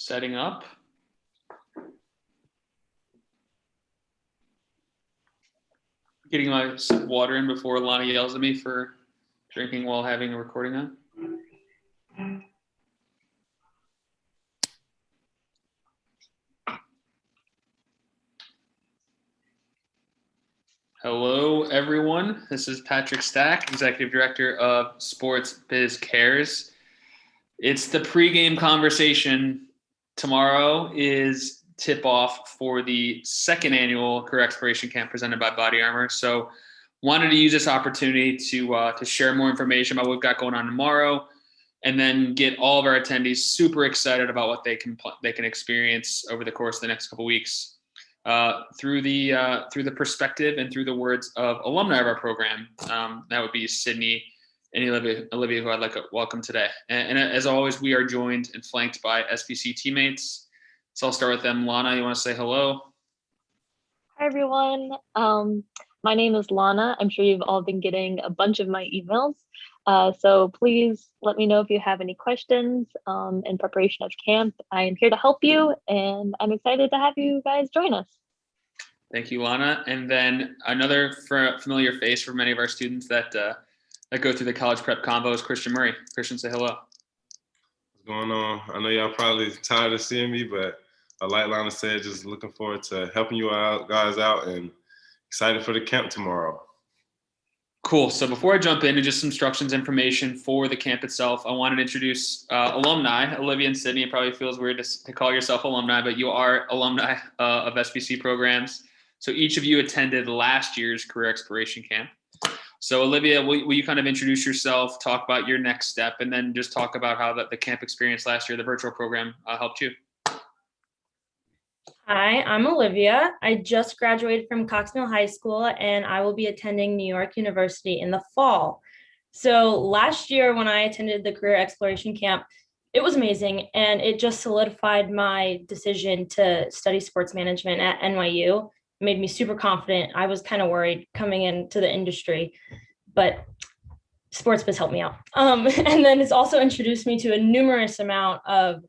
Setting up. Getting my sip of water in before Lana yells at me for drinking while having a recording on. Hello, everyone. This is Patrick Stack, Executive Director of Sports Biz Cares. It's the pregame conversation. Tomorrow is tip-off for the second annual Career Exploration Camp presented by BODYARMOR. So wanted to use this opportunity to share more information about what we've got going on tomorrow, and then get all of our attendees super excited about what they can experience over the course of the next couple of weeks through the perspective and through the words of alumni of our program. That would be Sydney and Olivia, who I'd like to welcome today. And as always, we are joined and flanked by SPC teammates. So I'll start with them. Lana, you want to say hello? Hi, everyone. My name is Lana. I'm sure you've all been getting a bunch of my emails. So please let me know if you have any questions in preparation of camp. I am here to help you, and I'm excited to have you guys join us. Thank you, Lana. And then another familiar face for many of our students that go through the college prep convo is Christian Murray. Christian, say hello. What's going on? I know y'all probably tired of seeing me, but like Lana said, just looking forward to helping you guys out and excited for the camp tomorrow. Cool. So before I jump into just some instructions information for the camp itself, I wanted to introduce alumni. Olivia and Sydney. It probably feels weird to call yourself alumni, but you are alumni of SBC programs. So each of you attended last year's Career Exploration Camp. So Olivia, will you kind of introduce yourself, talk about your next step, and then just talk about how the camp experience last year, the virtual program, helped you? Hi, I'm Olivia. I just graduated from Cox Mill High School, and I will be attending New York University in the fall. So last year when I attended the Career Exploration Camp, it was amazing, and it just solidified my decision to study sports management at NYU. It made me super confident. I was kind of worried coming into the industry, but sports biz helped me out. And then it's also introduced me to a numerous amount of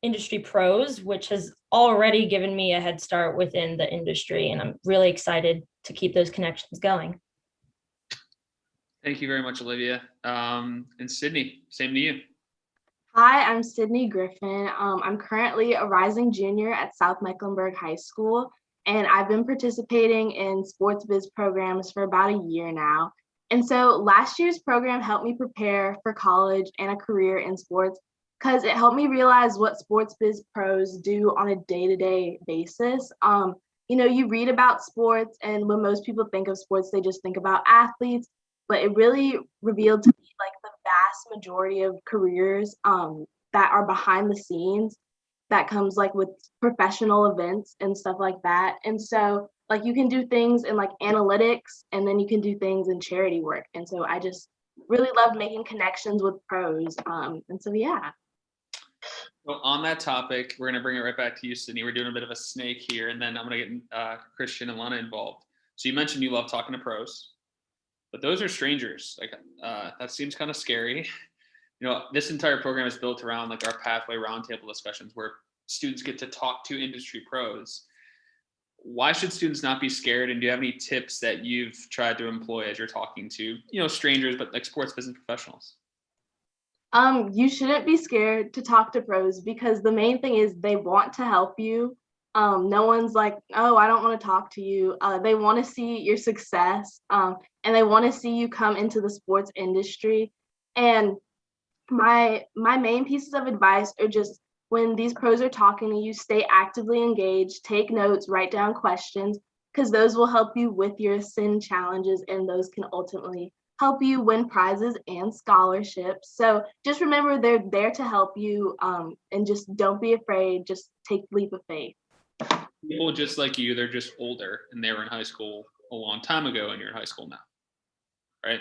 industry pros, which has already given me a head start within the industry. And I'm really excited to keep those connections going. Thank you very much, Olivia. And Sydney, same to you. Hi, I'm Sydney Griffin. I'm currently a rising junior at South Mecklenburg High School, and I've been participating in sports biz programs for about a year now. And so last year's program helped me prepare for college and a career in sports, because it helped me realize what sports biz pros do on a day-to-day basis. You read about sports, and when most people think of sports, they just think about athletes, but it really revealed to me like the vast majority of careers that are behind the scenes that comes like with professional events and stuff like that. And so like you can do things in like analytics, and then you can do things in charity work. And so I just really loved making connections with pros. And so, yeah. Well, on that topic, we're going to bring it right back to you, Sydney. We're doing a bit of a snake here, and then I'm going to get Christian and Lana involved. So you mentioned you love talking to pros, but those are strangers. Like that seems kind of scary. This entire program is built around like our pathway roundtable discussions where students get to talk to industry pros. Why should students not be scared? And do you have any tips that you've tried to employ as you're talking to, strangers, but like sports business professionals? You shouldn't be scared to talk to pros, because the main thing is they want to help you. No one's like, oh, I don't want to talk to you. They want to see your success, and they want to see you come into the sports industry. And my main pieces of advice are just, when these pros are talking to you, stay actively engaged, take notes, write down questions, because those will help you with your SIN challenges, and those can ultimately help you win prizes and scholarships. So just remember, they're there to help you, and just don't be afraid. Just take the leap of faith. People just like you, they're just older, and they were in high school a long time ago, and you're in high school now, right?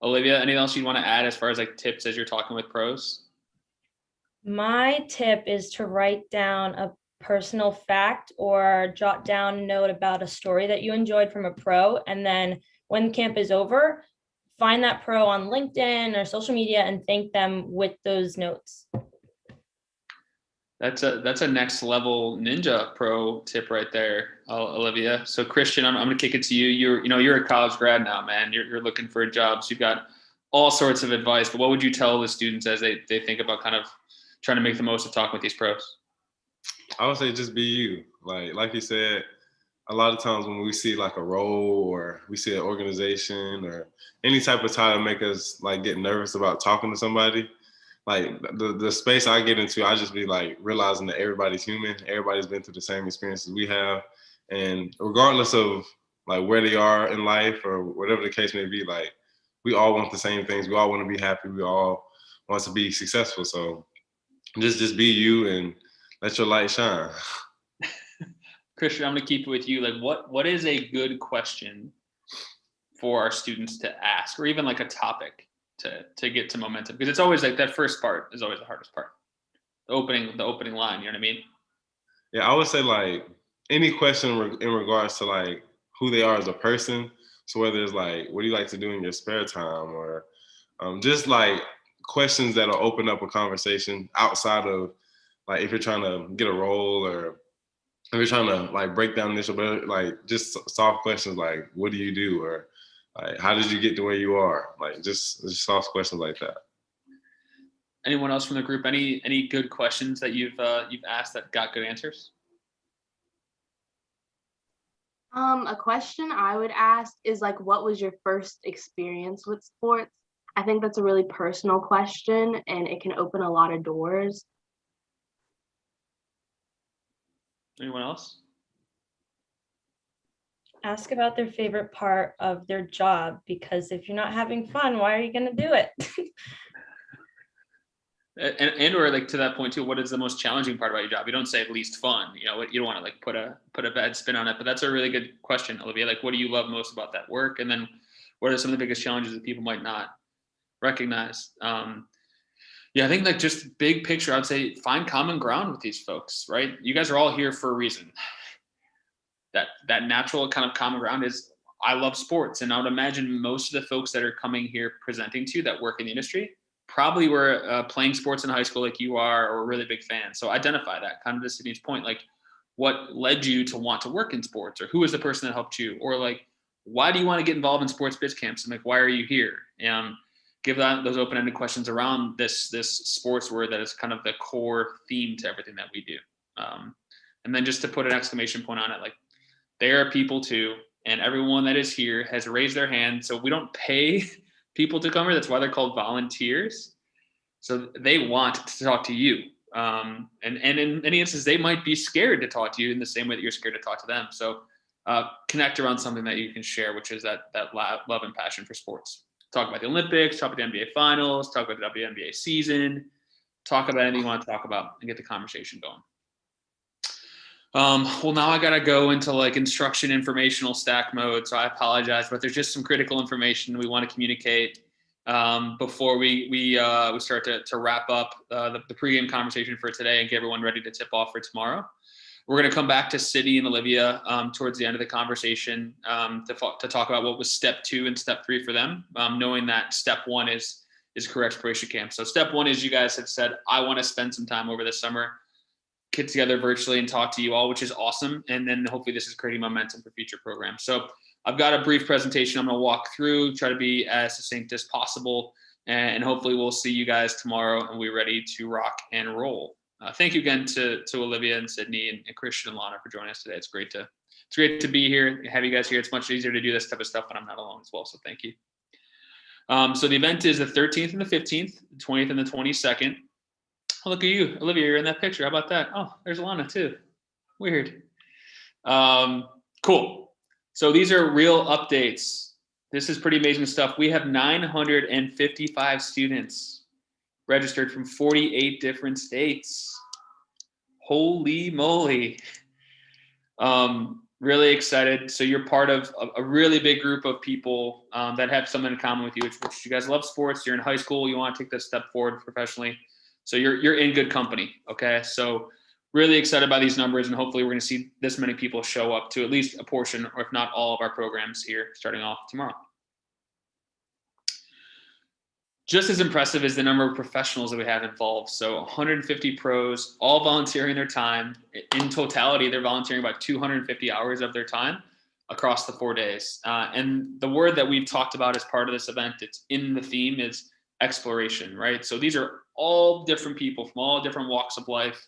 Olivia, anything else you want to add as far as like tips as you're talking with pros? My tip is to write down a personal fact or jot down a note about a story that you enjoyed from a pro, and then when camp is over, find that pro on LinkedIn or social media and thank them with those notes. That's a next level ninja pro tip right there, Olivia. So Christian, I'm going to kick it to you. You're a college grad now, man. You're looking for a job. So you've got all sorts of advice, but what would you tell the students as they think about kind of trying to make the most of talking with these pros? I would say just be you. Like you said, a lot of times when we see like a role or we see an organization or any type of title make us like get nervous about talking to somebody. Like the space I get into, I just be like realizing that everybody's human. Everybody's been through the same experiences we have. And regardless of like where they are in life or whatever the case may be, like we all want the same things. We all want to be happy. We all want to be successful. So just be you and let your light shine. Christian, I'm going to keep it with you. Like what is a good question for our students to ask, or even like a topic to get to momentum? Because it's always like that first part is always the hardest part. The opening line, you know what I mean? Yeah, I would say like any question in regards to like who they are as a person. So whether it's like, what do you like to do in your spare time, or just like questions that'll open up a conversation outside of like if you're trying to get a role or if you're trying to like break down initial, but like just soft questions like, what do you do? Or like, how did you get to where you are? Like just soft questions like that. Anyone else from the group? Any good questions that you've asked that got good answers? A question I would ask is like, what was your first experience with sports? I think that's a really personal question and it can open a lot of doors. Anyone else? Ask about their favorite part of their job, because if you're not having fun, why are you going to do it? And or like to that point too, what is the most challenging part about your job? You don't say least fun, you don't want to like put a bad spin on it, but that's a really good question, Olivia. Like, what do you love most about that work? And then what are some of the biggest challenges that people might not recognize? Yeah, I think like just big picture, I'd say find common ground with these folks, right? You guys are all here for a reason. That natural kind of common ground is I love sports. And I would imagine most of the folks that are coming here presenting to you that work in the industry probably were playing sports in high school like you are, or a really big fan. So identify that, kind of to Sydney's point, like what led you to want to work in sports, or who was the person that helped you, or like, why do you want to get involved in sports biz camps? And like, why are you here? And give those open-ended questions around this sports word that is kind of the core theme to everything that we do. And then just to put an exclamation point on it, like they are people too, and everyone that is here has raised their hand. So we don't pay people to come here. That's why they're called volunteers. So they want to talk to you. And in many instances, they might be scared to talk to you in the same way that you're scared to talk to them. So connect around something that you can share, which is that love and passion for sports. Talk about the Olympics, talk about the NBA finals, talk about the WNBA season, talk about anything you want to talk about and get the conversation going. Well, now I got to go into like instruction informational stack mode. So I apologize, but there's just some critical information we want to communicate before we start to wrap up the pregame conversation for today and get everyone ready to tip off for tomorrow. We're going to come back to Sydney and Olivia towards the end of the conversation to talk about what was step 2 and step 3 for them, knowing that step 1 is career exploration camp. So step 1 is you guys have said, I want to spend some time over the summer, get together virtually and talk to you all, which is awesome. And then hopefully this is creating momentum for future programs. So I've got a brief presentation I'm going to walk through, try to be as succinct as possible, and hopefully we'll see you guys tomorrow and we're ready to rock and roll. Thank you again to Olivia and Sydney and Christian and Lana for joining us today. It's great to be here, have you guys here. It's much easier to do this type of stuff when I'm not alone as well. So thank you. So the event is the 13th and the 15th, the 20th and the 22nd. Oh, look at you, Olivia, you're in that picture. How about that? Oh, there's Lana too. Weird. Cool. So these are real updates. This is pretty amazing stuff. We have 955 students registered from 48 different states. Holy moly. Really excited. So you're part of a really big group of people that have something in common with you, which you guys love sports. You're in high school. You want to take this step forward professionally. So you're in good company, okay? So really excited by these numbers, and hopefully we're going to see this many people show up to at least a portion, or if not all of our programs here starting off tomorrow. just as impressive is the number of professionals that we have involved. So 150 pros, all volunteering their time. In totality, they're volunteering about 250 hours of their time across the 4 days. And the word that we've talked about as part of this event, it's in the theme, is exploration, right? So these are all different people from all different walks of life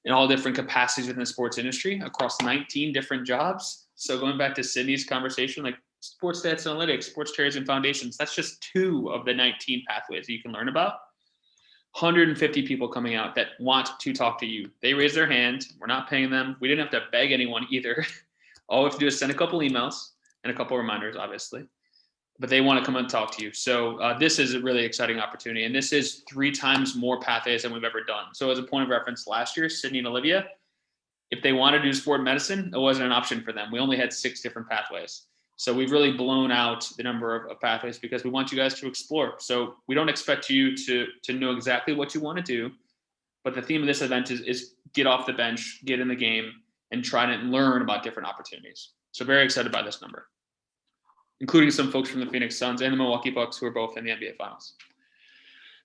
in all different capacities within the sports industry across 19 different jobs. So going back to Sydney's conversation, like sports stats analytics, sports charities and foundations, that's just 2 of the 19 pathways that you can learn about. 150 people coming out that want to talk to you. They raise their hand. We're not paying them. We didn't have to beg anyone either. All we have to do is send a couple emails and a couple reminders, obviously. But they want to come and talk to you. So this is a really exciting opportunity. And this is 3 times more pathways than we've ever done. So as a point of reference, last year, Sydney and Olivia, if they wanted to do sport medicine, it wasn't an option for them. We only had 6 different pathways. So we've really blown out the number of pathways because we want you guys to explore. So we don't expect you to know exactly what you want to do, but the theme of this event is get off the bench, get in the game, and try to learn about different opportunities. So very excited by this number, including some folks from the Phoenix Suns and the Milwaukee Bucks who are both in the NBA Finals.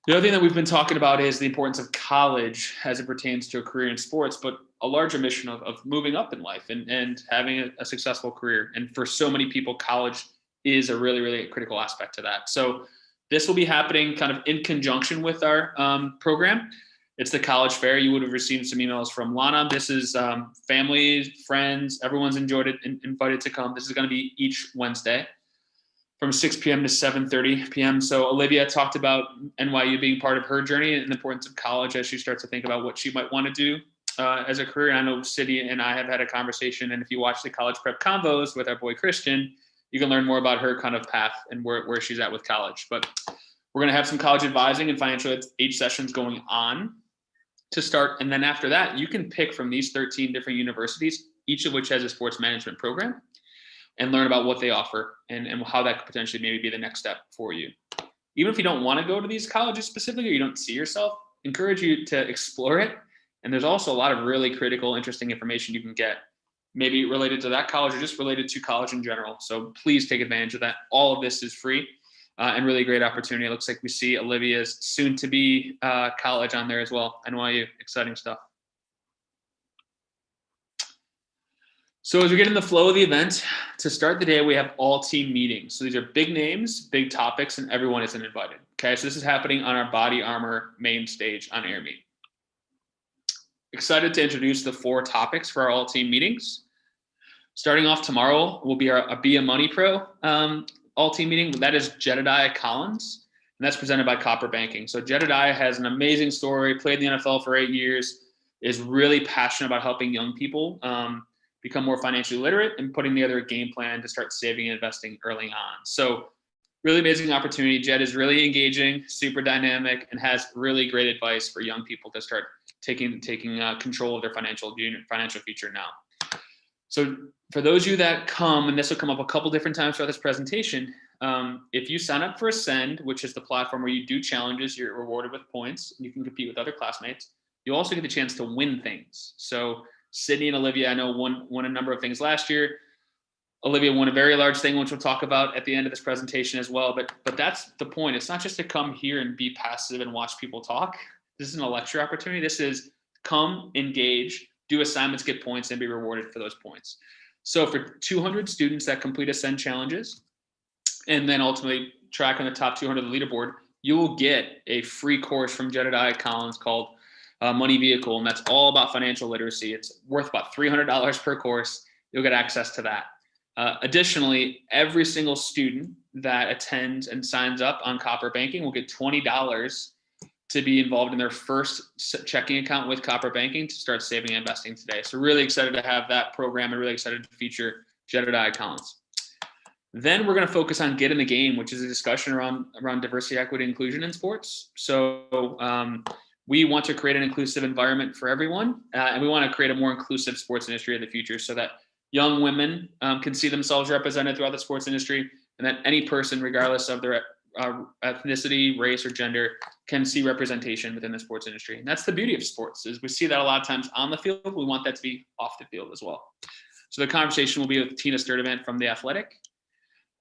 The other thing that we've been talking about is the importance of college as it pertains to a career in sports, but a larger mission of moving up in life and having a successful career. And for so many people, college is a really, really critical aspect to that. So this will be happening kind of in conjunction with our program. It's the college fair. You would have received some emails from Lana. This is family, friends, everyone's enjoyed it and invited to come. This is going to be each Wednesday from 6 p.m. to 7:30 p.m. So Olivia talked about NYU being part of her journey and the importance of college as she starts to think about what she might want to do as a career. And I know Sydney and I have had a conversation, and if you watch the college prep convos with our boy Christian, you can learn more about her kind of path and where she's at with college. But we're going to have some college advising and financial aid sessions going on to start. And then after that, you can pick from these 13 different universities, each of which has a sports management program, and learn about what they offer and how that could potentially maybe be the next step for you. Even if you don't want to go to these colleges specifically, or you don't see yourself, encourage you to explore it. And there's also a lot of really critical, interesting information you can get, maybe related to that college or just related to college in general. So please take advantage of that. All of this is free and really great opportunity. It looks like we see Olivia's soon to be college on there as well. NYU, exciting stuff. So as we get in the flow of the event, to start the day, we have all team meetings. So these are big names, big topics, and everyone is invited. Okay, so this is happening on our Body Armor main stage on Air Meet. Excited to introduce the 4 topics for our all team meetings. Starting off tomorrow will be a Be a Money Pro all team meeting. That is Jedediah Collins, and that's presented by Copper Banking. So Jedediah has an amazing story, played in the NFL for 8 years, is really passionate about helping young people become more financially literate and putting together a game plan to start saving and investing early on. So really amazing opportunity. Jed is really engaging, super dynamic, and has really great advice for young people to start taking control of their financial future now. So for those of you that come, and this will come up a couple different times throughout this presentation, if you sign up for Ascend, which is the platform where you do challenges, you're rewarded with points, and you can compete with other classmates. You also get the chance to win things. So Sydney and Olivia, I know, won a number of things last year. Olivia won a very large thing, which we'll talk about at the end of this presentation as well. But that's the point. It's not just to come here and be passive and watch people talk. This isn't a lecture opportunity. This is come, engage, do assignments, get points, and be rewarded for those points. So for 200 students that complete Ascend challenges, and then ultimately track on the top 200 of the leaderboard, you will get a free course from Jedediah Collins called Money Vehicle, and that's all about financial literacy. It's worth about $300 per course. You'll get access to that. Additionally, every single student that attends and signs up on Copper Banking will get $20 to be involved in their first checking account with Copper Banking to start saving and investing today. So really excited to have that program and really excited to feature Jedediah Collins. Then we're going to focus on Get in the Game, which is a discussion around diversity, equity, inclusion in sports. So we want to create an inclusive environment for everyone, and we want to create a more inclusive sports industry of the future so that young women can see themselves represented throughout the sports industry, and that any person, regardless of their ethnicity, race, or gender, can see representation within the sports industry. And that's the beauty of sports, is we see that a lot of times on the field. We want that to be off the field as well. So the conversation will be with Tina Sturdivant from The Athletic.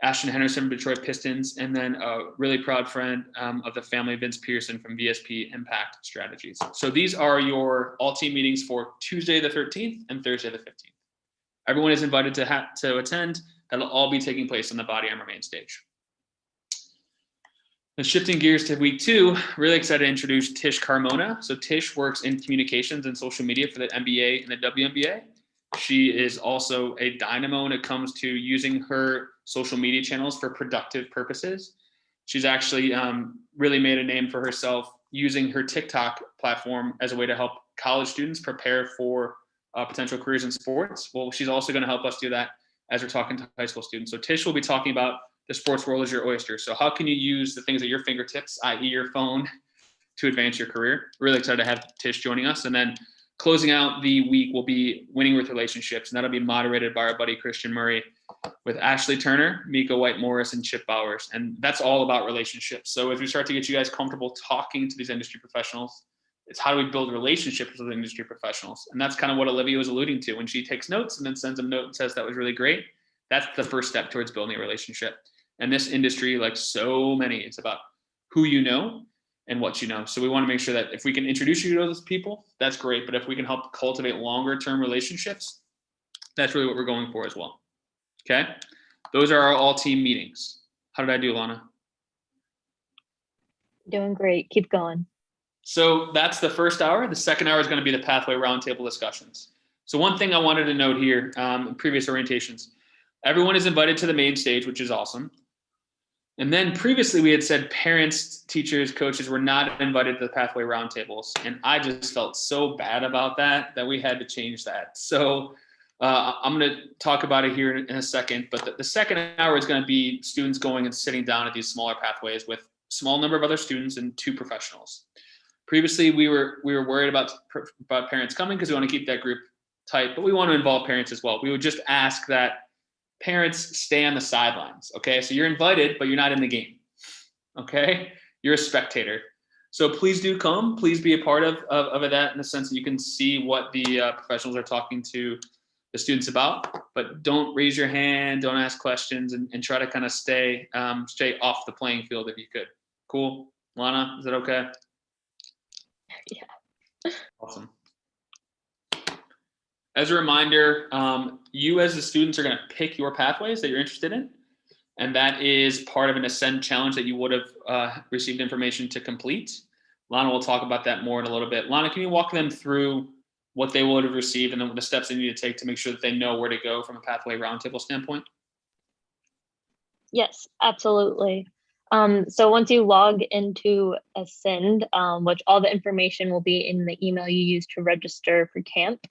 Ashton Henderson, Detroit Pistons, and then a really proud friend of the family, Vince Pearson from VSP Impact Strategies. So these are your all-team meetings for Tuesday the 13th and Thursday the 15th. Everyone is invited to attend. That'll all be taking place on the Body Armor main stage. And shifting gears to week 2, really excited to introduce Tish Carmona. So Tish works in communications and social media for the NBA and the WNBA. She is also a dynamo when it comes to using her social media channels for productive purposes. She's actually really made a name for herself using her TikTok platform as a way to help college students prepare for potential careers in sports. Well, she's also going to help us do that as we're talking to high school students. So Tish will be talking about the sports world is your oyster. So how can you use the things at your fingertips, i.e. your phone, to advance your career? Really excited to have Tish joining us. And then closing out the week will be Winning with Relationships, and that'll be moderated by our buddy Christian Murray with Ashley Turner, Mika White-Morris, and Chip Bowers. And that's all about relationships. So as we start to get you guys comfortable talking to these industry professionals, it's how do we build relationships with industry professionals? And that's kind of what Olivia was alluding to when she takes notes and then sends them a note and says that was really great. That's the first step towards building a relationship. And this industry, like so many, it's about who you know and what you know. So we want to make sure that if we can introduce you to those people, that's great. But if we can help cultivate longer term relationships, that's really what we're going for as well. Okay. Those are our all team meetings. How did I do, Lana? Doing great. Keep going. So that's the first hour. The second hour is going to be the pathway roundtable discussions. So one thing I wanted to note here in previous orientations, everyone is invited to the main stage, which is awesome. And then previously we had said parents, teachers, coaches were not invited to the pathway roundtables. And I just felt so bad about that we had to change that. So I'm going to talk about it here in a second, but the second hour is going to be students going and sitting down at these smaller pathways with a small number of other students and 2 professionals. Previously, we were worried about parents coming because we want to keep that group tight, but we want to involve parents as well. We would just ask that parents stay on the sidelines, okay? So you're invited, but you're not in the game, okay? You're a spectator. So please do come. Please be a part of that in the sense that you can see what the professionals are talking to the students about, but don't raise your hand, don't ask questions, and try to kind of stay off the playing field if you could. Cool? Lana, is that okay? Yeah. Awesome. As a reminder, you as the students are going to pick your pathways that you're interested in. And that is part of an Ascend challenge that you would have received information to complete. Lana will talk about that more in a little bit. Lana, can you walk them through what they would have received and then the steps they need to take to make sure that they know where to go from a pathway roundtable standpoint? Yes, absolutely. So once you log into Ascend, which all the information will be in the email you use to register for camp,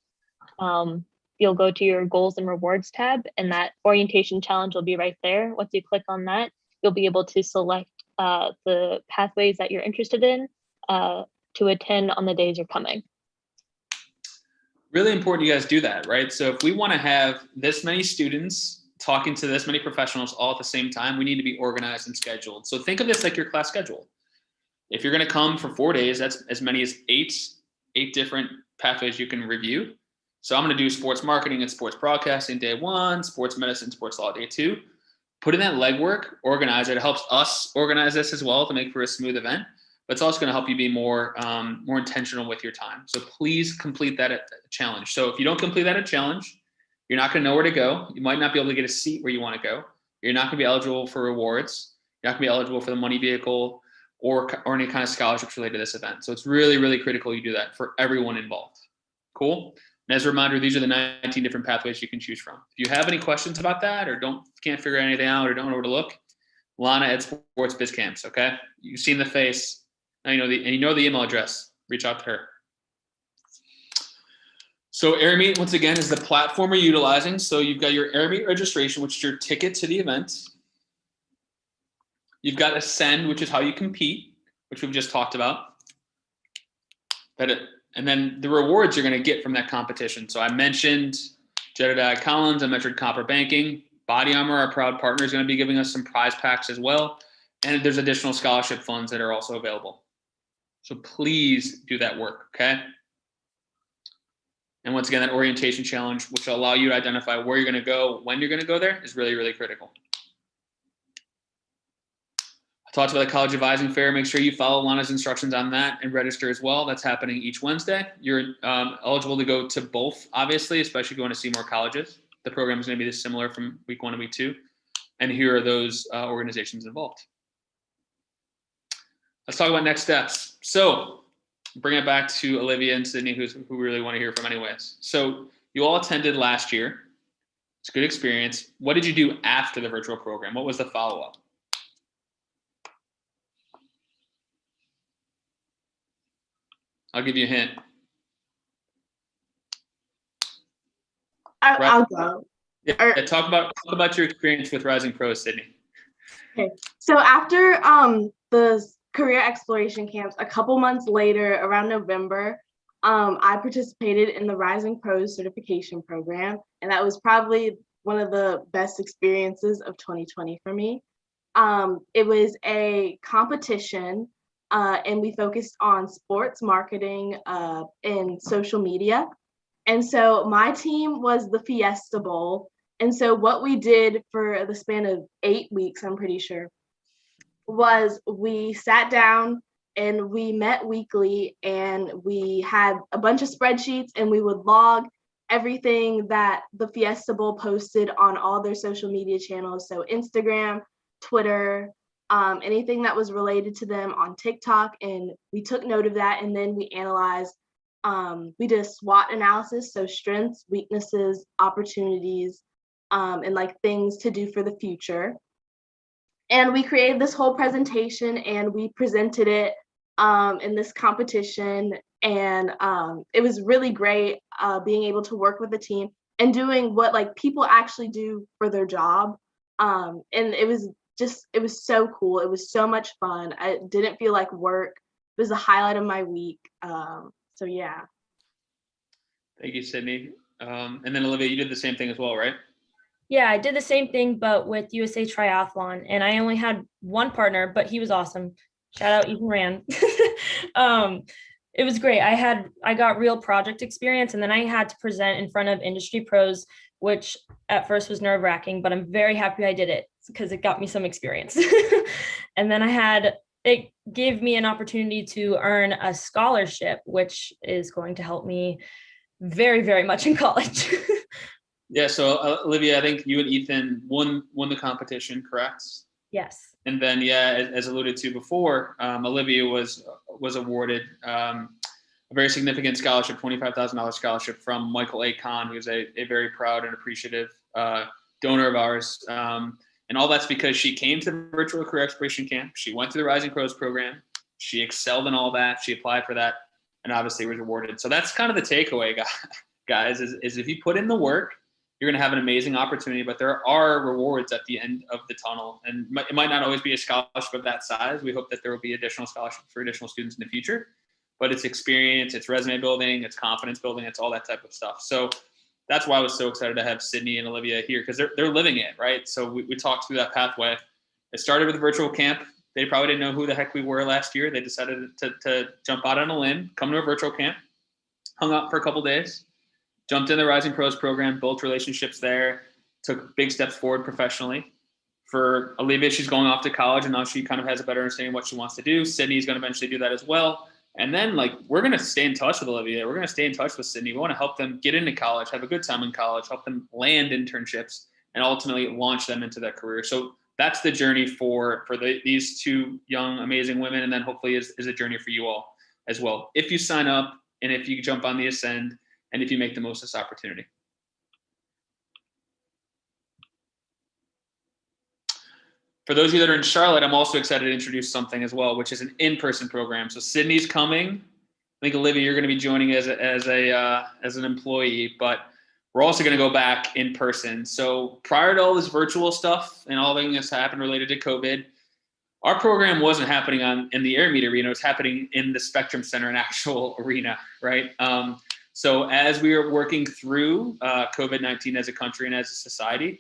you'll go to your goals and rewards tab, and that orientation challenge will be right there. Once you click on that, you'll be able to select the pathways that you're interested in to attend on the days you're coming. Really important you guys do that, right? So if we want to have this many students talking to this many professionals all at the same time, we need to be organized and scheduled. So think of this like your class schedule. If you're going to come for 4 days, that's as many as eight different pathways you can review. So I'm going to do sports marketing and sports broadcasting day 1, sports medicine, sports law day 2. Put in that legwork, organize it. It helps us organize this as well to make for a smooth event, but it's also going to help you be more intentional with your time. So please complete that challenge. So if you don't complete that challenge, you're not going to know where to go. You might not be able to get a seat where you want to go. You're not going to be eligible for rewards. You're not going to be eligible for the money vehicle or any kind of scholarships related to this event. So it's really, really critical you do that for everyone involved. Cool? And as a reminder, these are the 19 different pathways you can choose from. If you have any questions about that or can't figure anything out or don't know where to look, Lana at Sports Biz Camps, okay? You've seen the face, now you know the email address. Reach out to her. So AirMeet, once again, is the platform we're utilizing. So you've got your AirMeet registration, which is your ticket to the event. You've got Ascend, which is how you compete, which we've just talked about. And then the rewards you're going to get from that competition. So I mentioned Jedediah Collins, I mentioned Copper Banking. BODYARMOR, our proud partner, is going to be giving us some prize packs as well. And there's additional scholarship funds that are also available. So please do that work, okay? And once again, that orientation challenge, which will allow you to identify where you're going to go, when you're going to go there, is really, really critical. Talked about the College Advising Fair. Make sure you follow Lana's instructions on that and register as well. That's happening each Wednesday. You're eligible to go to both, obviously, especially going to see more colleges. The program is going to be similar from week 1 to week 2. And here are those organizations involved. Let's talk about next steps. So bring it back to Olivia and Sydney, who we really want to hear from anyways. So you all attended last year. It's a good experience. What did you do after the virtual program? What was the follow-up? I'll give you a hint. I'll go. Yeah, talk about your experience with Rising Pros, Sydney. Okay, so after the career exploration camps, a couple months later, around November, I participated in the Rising Pros certification program, and that was probably one of the best experiences of 2020 for me. It was a competition, and we focused on sports marketing and social media. And so my team was the Fiesta Bowl. And so what we did for the span of 8 weeks, I'm pretty sure, was we sat down and we met weekly, and we had a bunch of spreadsheets, and we would log everything that the Fiesta Bowl posted on all their social media channels. So Instagram, Twitter, anything that was related to them on TikTok. And we took note of that, and then we analyzed. We did a SWOT analysis, so strengths, weaknesses, opportunities, and like things to do for the future. And we created this whole presentation, and we presented it in this competition. And it was really great being able to work with the team and doing what like people actually do for their job. And it was so cool. It was so much fun. I didn't feel like work. It was the highlight of my week. So yeah. Thank you, Sydney. And then Olivia, you did the same thing as well, right? Yeah, I did the same thing, but with USA Triathlon, and I only had one partner, but he was awesome. Shout out Ethan Rand. It was great. I got real project experience, and then I had to present in front of industry pros, which at first was nerve-wracking, but I'm very happy I did it because it got me some experience. And then it gave me an opportunity to earn a scholarship, which is going to help me very, very much in college. Yeah, so Olivia, I think you and Ethan won the competition, correct? Yes. And then, yeah, as alluded to before, Olivia was awarded a very significant scholarship, $25,000 scholarship from Michael A. Kahn, who's a very proud and appreciative donor of ours. And all that's because she came to the virtual career exploration camp. She went through the Rising Pros program. She excelled in all that. She applied for that and obviously was awarded. So that's kind of the takeaway, guys, is if you put in the work, you're going to have an amazing opportunity, but there are rewards at the end of the tunnel. And it might not always be a scholarship of that size. We hope that there will be additional scholarships for additional students in the future, but it's experience, it's resume building, it's confidence building, it's all that type of stuff. So that's why I was so excited to have Sydney and Olivia here, because they're living it, right? So we talked through that pathway. It started with a virtual camp. They probably didn't know who the heck we were last year. They decided to jump out on a limb, come to a virtual camp, hung out for a couple days, jumped in the Rising Pros program, built relationships there, took big steps forward professionally. For Olivia, she's going off to college, and now she kind of has a better understanding of what she wants to do. Sydney's going to eventually do that as well. And then, we're going to stay in touch with Olivia. We're going to stay in touch with Sydney. We want to help them get into college, have a good time in college, help them land internships, and ultimately launch them into their career. So that's the journey for these two young, amazing women, and then hopefully is a journey for you all as well. If you sign up and if you jump on the Ascend, and if you make the most of this opportunity. For those of you that are in Charlotte, I'm also excited to introduce something as well, which is an in-person program. So Sydney's coming. I think Olivia, you're going to be joining as an employee, but we're also going to go back in person. So prior to all this virtual stuff and all things that's happened related to COVID, our program wasn't happening in the Air Meet Arena. It was happening in the Spectrum Center, an actual arena, right? So as we are working through COVID-19 as a country and as a society,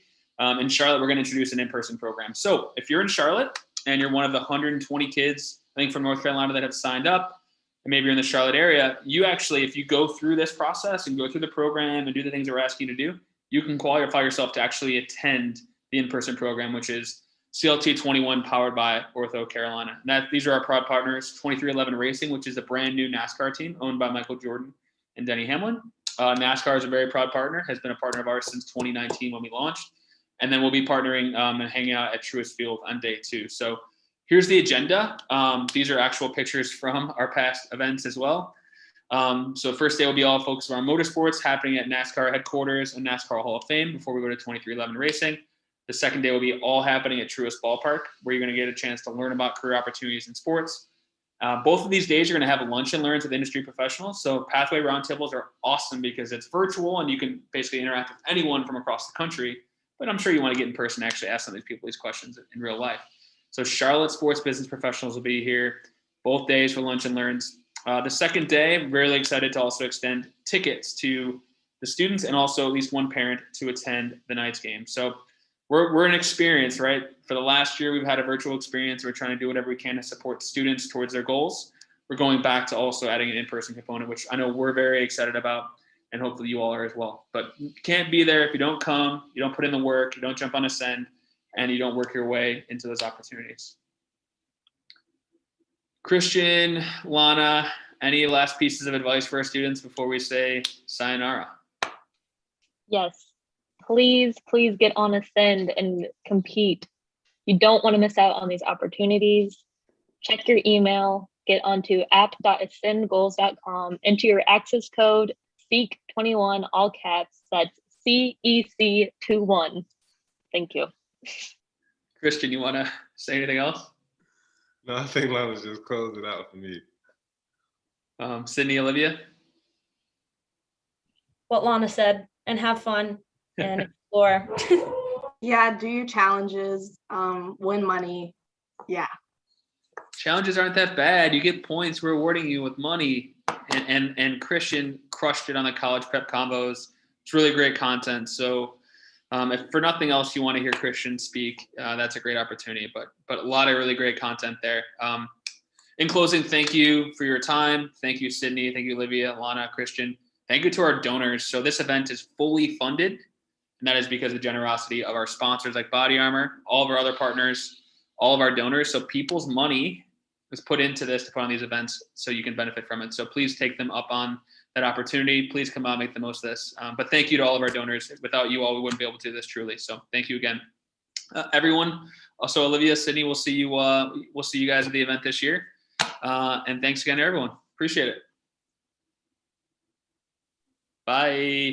in Charlotte, we're going to introduce an in-person program. So if you're in Charlotte and you're one of the 120 kids, I think from North Carolina that have signed up, and maybe you're in the Charlotte area, you actually, if you go through this process and go through the program and do the things that we're asking you to do, you can qualify yourself to actually attend the in-person program, which is CLT 21 powered by Ortho Carolina. And these are our proud partners, 2311 Racing, which is a brand new NASCAR team owned by Michael Jordan and Denny Hamlin. NASCAR is a very proud partner, has been a partner of ours since 2019 when we launched. And then we'll be partnering and hanging out at Truist Field on day 2. So here's the agenda. These are actual pictures from our past events as well. So first day will be all focused on motorsports happening at NASCAR headquarters and NASCAR Hall of Fame before we go to 2311 Racing. The second day will be all happening at Truist Ballpark, where you're going to get a chance to learn about career opportunities in sports. Both of these days are going to have lunch and learns with industry professionals. So Pathway Roundtables are awesome because it's virtual and you can basically interact with anyone from across the country. But I'm sure you want to get in person and actually ask some of these people these questions in real life. So Charlotte sports business professionals will be here both days for lunch and learns. The second day, I'm really excited to also extend tickets to the students and also at least one parent to attend the night's game. So we're an experience, right? For the last year, we've had a virtual experience. We're trying to do whatever we can to support students towards their goals. We're going back to also adding an in-person component, which I know we're very excited about, and hopefully you all are as well. But you can't be there if you don't come, you don't put in the work, you don't jump on Ascend, and you don't work your way into those opportunities. Christian, Lana, any last pieces of advice for our students before we say sayonara? Yes, please get on Ascend and compete. You don't want to miss out on these opportunities. Check your email, get onto app.ascendgoals.com, enter your access code, SEEK21, all caps, that's CEC21. Thank you. Christian, you want to say anything else? No, I think Lana just closed it out for me. Sydney, Olivia? What Lana said, and have fun and explore. Yeah, do your challenges, win money. Yeah. Challenges aren't that bad. You get points. We're awarding you with money. And Christian crushed it on the college prep combos. It's really great content. So if for nothing else you want to hear Christian speak, that's a great opportunity. But a lot of really great content there. In closing, thank you for your time. Thank you, Sydney. Thank you, Olivia, Lana, Christian. Thank you to our donors. So this event is fully funded, and that is because of the generosity of our sponsors like BODYARMOR, all of our other partners, all of our donors. So people's money was put into this to put on these events so you can benefit from it. So please take them up on that opportunity. Please come out and make the most of this. But thank you to all of our donors. Without you all, we wouldn't be able to do this truly. So thank you again. Everyone. Also, Olivia, Sydney, we'll see you guys at the event this year. And thanks again to everyone. Appreciate it. Bye.